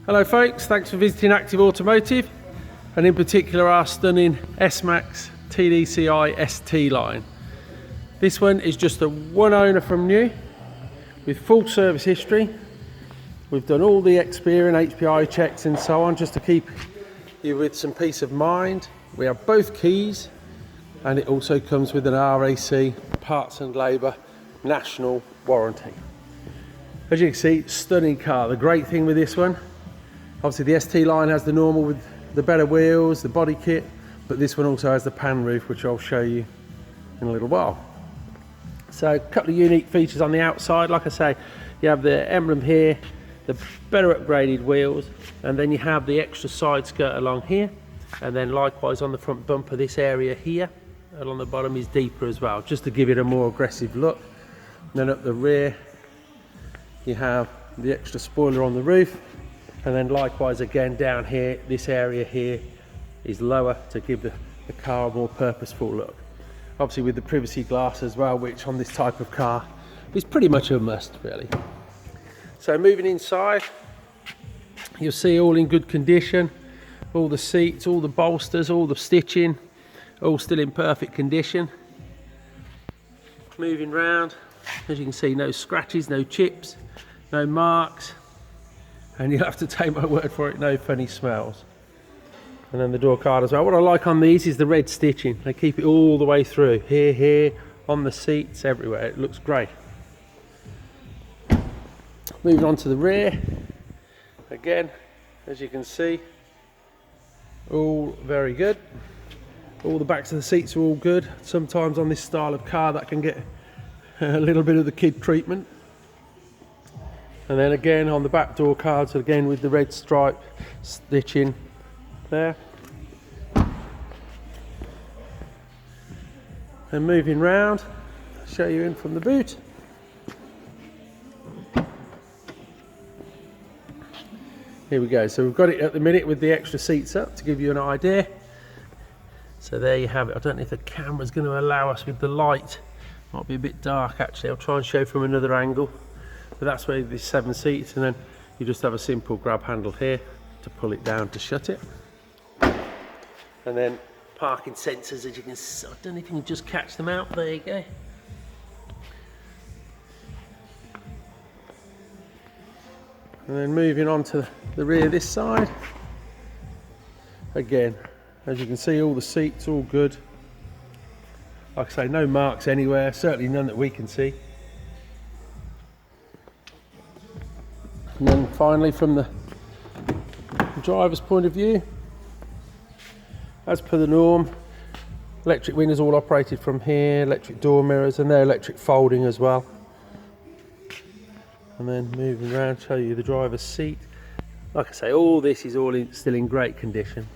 Hello folks, thanks for visiting Active Automotive, and in particular our stunning S-Max TDCi ST line. This one is just a one owner from new with full service history. We've done all the Experian HPI checks and so on just to keep you with some peace of mind. We have both keys, and it also comes with an RAC parts and labour national warranty. As you can see, stunning car. The great thing with this one, obviously the ST line has the normal with the better wheels, the body kit, but this one also has the pan roof, which I'll show you in a little while. So a couple of unique features on the outside. Like I say, you have the emblem here, the better upgraded wheels, and then you have the extra side skirt along here, and then likewise on the front bumper, this area here along the bottom is deeper as well, just to give it a more aggressive look. And then up the rear you have the extra spoiler on the roof, and then likewise again down here, this area here is lower to give the car a more purposeful look. Obviously with the privacy glass as well, which on this type of car is pretty much a must really. So moving inside, you'll see all in good condition, all the seats, all the bolsters, all the stitching, all still in perfect condition. Moving round, as you can see, no scratches, no chips, no marks, and you'll have to take my word for it, no funny smells. And then the door card as well. What I like on these is the red stitching. They keep it all the way through, here, on the seats, everywhere. It looks great. Moving on to the rear, again, as you can see, all very good. All the backs of the seats are all good. Sometimes on this style of car that can get a little bit of the kid treatment. And then again on the back door cards, again with the red stripe stitching there. And moving round, I'll show you in from the boot. Here we go, so we've got it at the minute with the extra seats up to give you an idea. So there you have it. I don't know if the camera's going to allow us with the light. Might be a bit dark actually. I'll try and show from another angle. But that's where there's 7 seats, and then you just have a simple grab handle here to pull it down to shut it. And then parking sensors, as you can see, I don't know if you can just catch them out. There you go. And then moving on to the rear this side. Again, as you can see, all the seats all good. Like I say, no marks anywhere, certainly none that we can see. And then finally, from the driver's point of view, as per the norm, electric windows all operated from here, electric door mirrors, and they're electric folding as well. And then moving around, show you the driver's seat. Like I say, all this is still in great condition.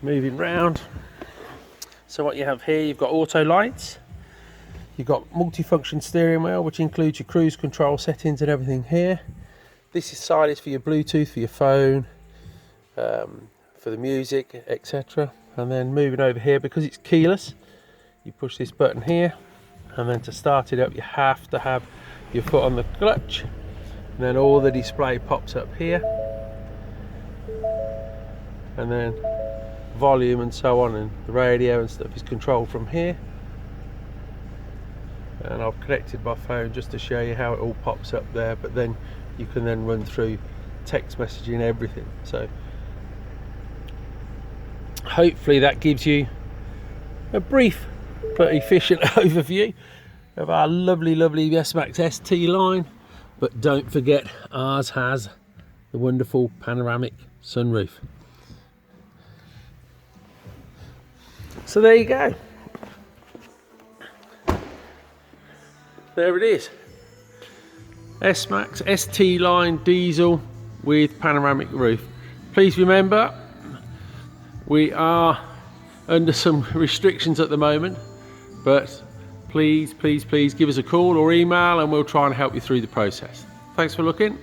Moving round, so what you have here, you've got auto lights, you've got multifunction steering wheel, which includes your cruise control settings and everything here. This side is for your Bluetooth, for your phone, for the music, etc. And then moving over here, because it's keyless, you push this button here, and then to start it up you have to have your foot on the clutch, and then all the display pops up here, and then volume and so on, and the radio and stuff is controlled from here. And I've connected my phone just to show you how it all pops up there, but then you can then run through text messaging, everything. So hopefully that gives you a brief but efficient overview of our lovely S-Max ST line. But don't forget, ours has the wonderful panoramic sunroof. So there you go. There it is. S-Max ST line diesel with panoramic roof. Please remember, we are under some restrictions at the moment, but please give us a call or email and we'll try and help you through the process. Thanks for looking.